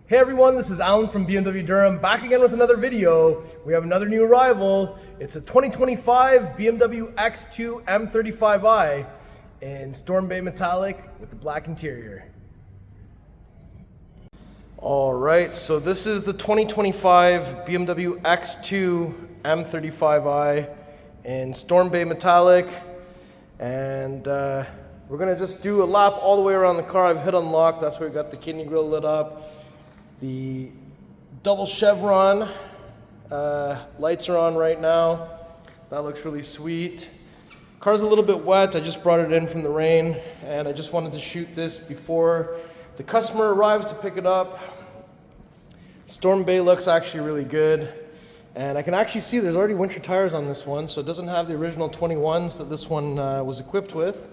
Hey everyone, this is Alan from BMW Durham, back again with another video. We have another new arrival. It's a 2025 BMW X2 M35i in Storm Bay Metallic with the black interior. Alright, so this is the 2025 BMW X2 M35i in Storm Bay Metallic, and we're going to just do a lap all the way around the car. I've hit unlock, that's where we got the kidney grille lit up. The double chevron lights are on right now. That looks really sweet. Car's a little bit wet. I just brought it in from the rain, and I just wanted to shoot this before the customer arrives to pick it up. Storm Bay looks actually really good, and I can actually see there's already winter tires on this one, so it doesn't have the original 21s that this one was equipped with.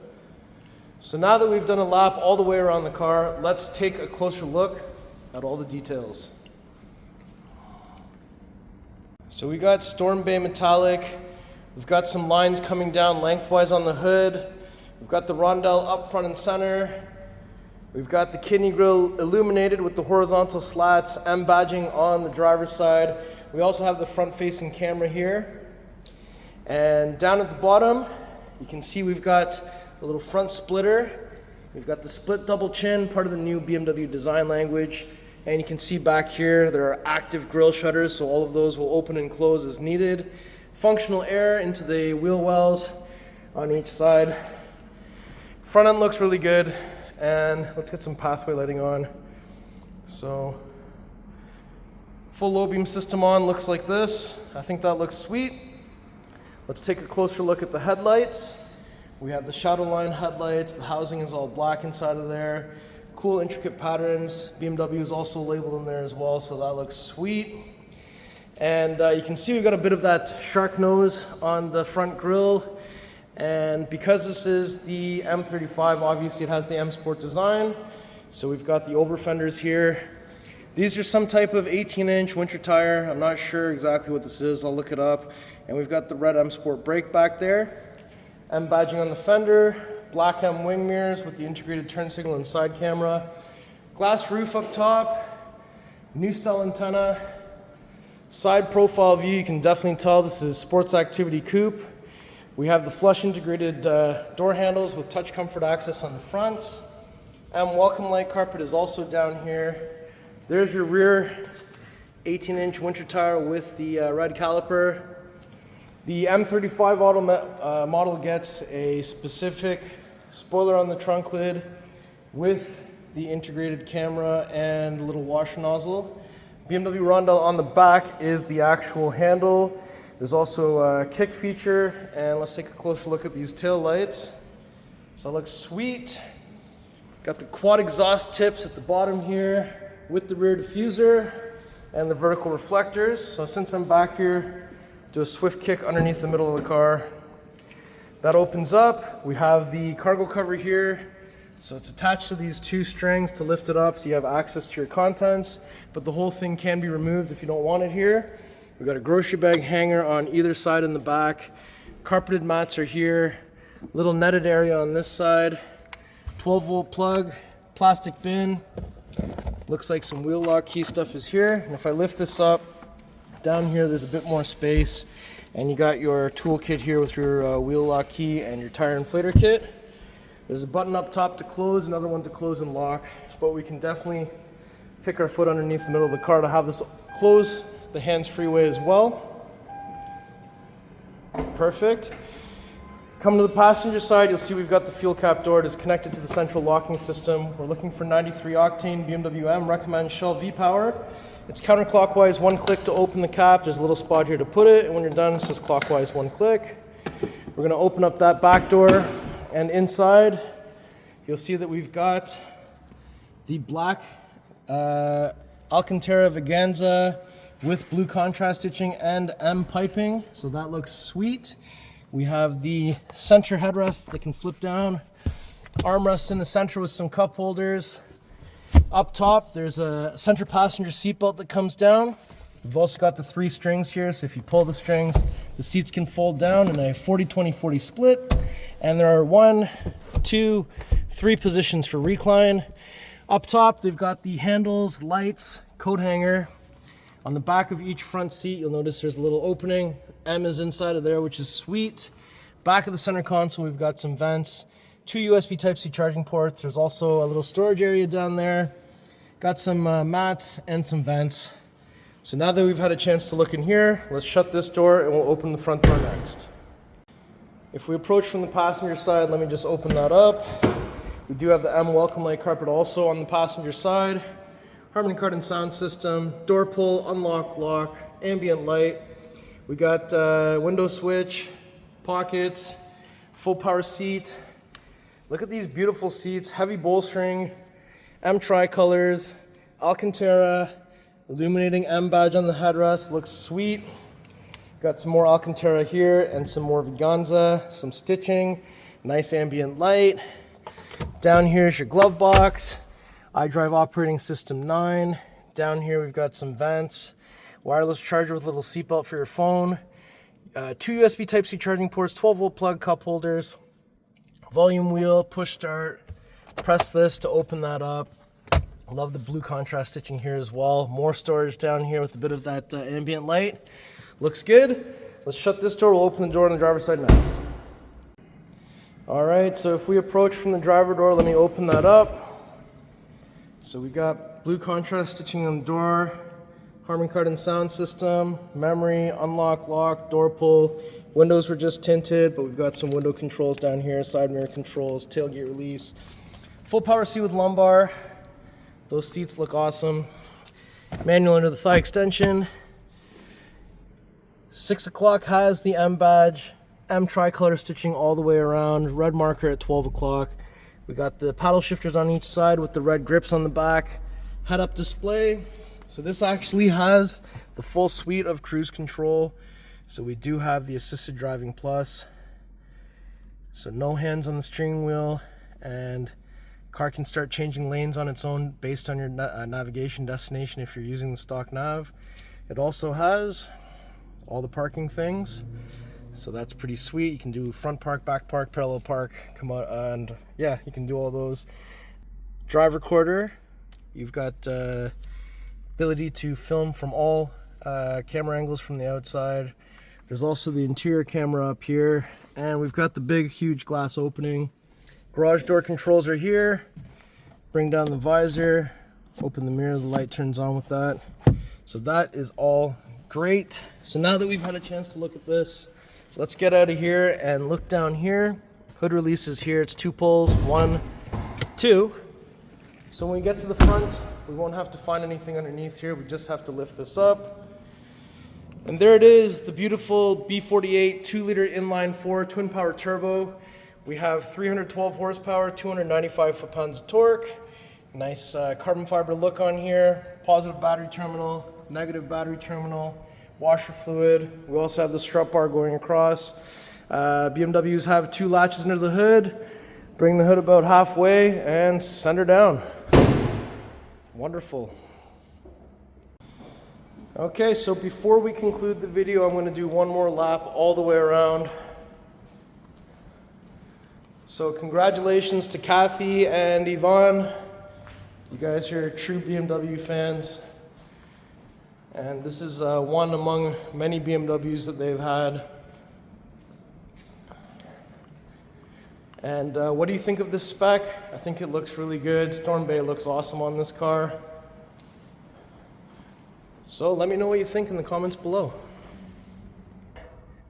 So now that we've done a lap all the way around the car, let's take a closer look at all the details. So we got Storm Bay Metallic. We've got some lines coming down lengthwise on the hood. We've got the rondelle up front and center. We've got the kidney grille illuminated with the horizontal slats, M badging on the driver's side. We also have the front facing camera here. And down at the bottom, you can see we've got a little front splitter. We've got the split double chin, part of the new BMW design language. And you can see back here, there are active grille shutters, so all of those will open and close as needed. Functional air into the wheel wells on each side. Front end looks really good, and let's get some pathway lighting on. So, full low beam system on, looks like this. I think that looks sweet. Let's take a closer look at the headlights. We have the shadow line headlights, the housing is all black inside of there. Cool intricate patterns. BMW is also labeled in there as well, so that looks sweet. And you can see we've got a bit of that shark nose on the front grille. And because this is the M35, obviously it has the M Sport design. So we've got the over fenders here. These are some type of 18-inch winter tire. I'm not sure exactly what this is. I'll look it up. And we've got the red M Sport brake back there. M badging on the fender. Black M wing mirrors with the integrated turn signal and side camera. Glass roof up top. New style antenna. Side profile view, you can definitely tell this is Sports Activity Coupe. We have the flush integrated door handles with touch comfort access on the fronts. M welcome light carpet is also down here. There's your rear 18-inch winter tire with the red caliper. The M35 model gets a specific spoiler on the trunk lid with the integrated camera and little washer nozzle. BMW rondelle on the back is the actual handle. There's also a kick feature, and let's take a closer look at these tail lights. So that looks sweet. Got the quad exhaust tips at the bottom here with the rear diffuser and the vertical reflectors. So since I'm back here, do a swift kick underneath the middle of the car. That opens up. We have the cargo cover here. So it's attached to these two strings to lift it up so you have access to your contents, but the whole thing can be removed if you don't want it here. We've got a grocery bag hanger on either side in the back. Carpeted mats are here. Little netted area on this side. 12-volt plug, plastic bin. Looks like some wheel lock key stuff is here. And if I lift this up, down here there's a bit more space. And you got your tool kit here with your wheel lock key and your tire inflator kit. There's a button up top to close, another one to close and lock, but we can definitely kick our foot underneath the middle of the car to have this close the hands-free way as well. Perfect. Coming to the passenger side, you'll see we've got the fuel cap door. It is connected to the central locking system. We're looking for 93 octane BMW M, recommend Shell V-Power. It's counterclockwise, one click to open the cap. There's a little spot here to put it, and when you're done, it's just clockwise, one click. We're gonna open up that back door, and inside, you'll see that we've got the black Alcantara Veganza with blue contrast stitching and M piping, so that looks sweet. We have the center headrest that can flip down, armrest in the center with some cup holders. Up top, there's a center passenger seatbelt that comes down. We've also got the 3 strings here, so if you pull the strings, the seats can fold down in a 40-20-40 split. And there are 1, 2, 3 positions for recline. Up top, they've got the handles, lights, coat hanger. On the back of each front seat, you'll notice there's a little opening. M is inside of there, which is sweet. Back of the center console, we've got some vents, 2 USB Type-C charging ports. There's also a little storage area down there. Got some mats and some vents. So now that we've had a chance to look in here, let's shut this door and we'll open the front door next. If we approach from the passenger side, let me just open that up. We do have the M welcome light carpet also on the passenger side. Harman Kardon sound system, door pull, unlock, lock, ambient light. We got window switch, pockets, full power seat. Look at these beautiful seats, heavy bolstering, M tricolors, Alcantara, illuminating M badge on the headrest, looks sweet. Got some more Alcantara here and some more Veganza, some stitching, nice ambient light. Down here is your glove box. iDrive operating system 9. Down here we've got some vents, wireless charger with a little seatbelt for your phone, 2 USB Type-C charging ports, 12-volt plug, cup holders, volume wheel, push start. Press this to open that up. Love the blue contrast stitching here as well. More storage down here with a bit of that ambient light. Looks good. Let's shut this door. We'll open the door on the driver's side next. All right, so if we approach from the driver door, let me open that up. So we got blue contrast stitching on the door, Harman Kardon sound system, memory, unlock, lock, door pull. Windows were just tinted, but we've got some window controls down here, side mirror controls, tailgate release. Full power seat with lumbar. Those seats look awesome. Manual under the thigh extension. 6 o'clock has the M badge, M tricolor stitching all the way around, red marker at 12 o'clock. We got the paddle shifters on each side with the red grips on the back, head-up display. So this actually has the full suite of cruise control. So we do have the assisted driving plus. So no hands on the steering wheel, and car can start changing lanes on its own based on your navigation destination if you're using the stock nav. It also has all the parking things. So that's pretty sweet. You can do front park, back park, parallel park, come out, and yeah, you can do all those. Drive recorder. You've got ability to film from all camera angles from the outside. There's also the interior camera up here, and we've got the big, huge glass opening. Garage door controls are here. Bring down the visor, open the mirror, the light turns on with that. So that is all great. So now that we've had a chance to look at this, let's get out of here and look down here. Hood release is here. It's 2 pulls, 1, 2. So when we get to the front, we won't have to find anything underneath here. We just have to lift this up. And there it is, the beautiful B48 2-liter inline-4 twin power turbo. We have 312 horsepower, 295 foot-pounds of torque. Nice carbon fiber look on here. Positive battery terminal, negative battery terminal. Washer fluid. We also have the strut bar going across. BMWs have 2 latches under the hood. Bring the hood about halfway and send her down. Wonderful. Okay, so before we conclude the video, I'm going to do one more lap all the way around. So congratulations to Cathy and Yvonne. You guys are true BMW fans. And this is one among many BMWs that they've had. And what do you think of this spec? I think it looks really good. Storm Bay looks awesome on this car. So let me know what you think in the comments below.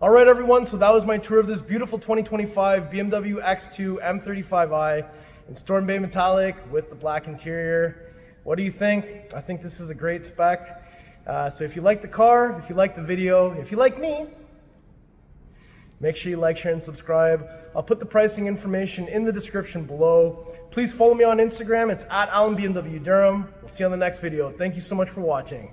All right, everyone, so that was my tour of this beautiful 2025 BMW X2 M35i in Storm Bay Metallic with the black interior. What do you think? I think this is a great spec. So if you like the car, if you like the video, if you like me, make sure you like, share, and subscribe. I'll put the pricing information in the description below. Please follow me on Instagram. It's @AlanBMWDurham. We'll see you on the next video. Thank you so much for watching.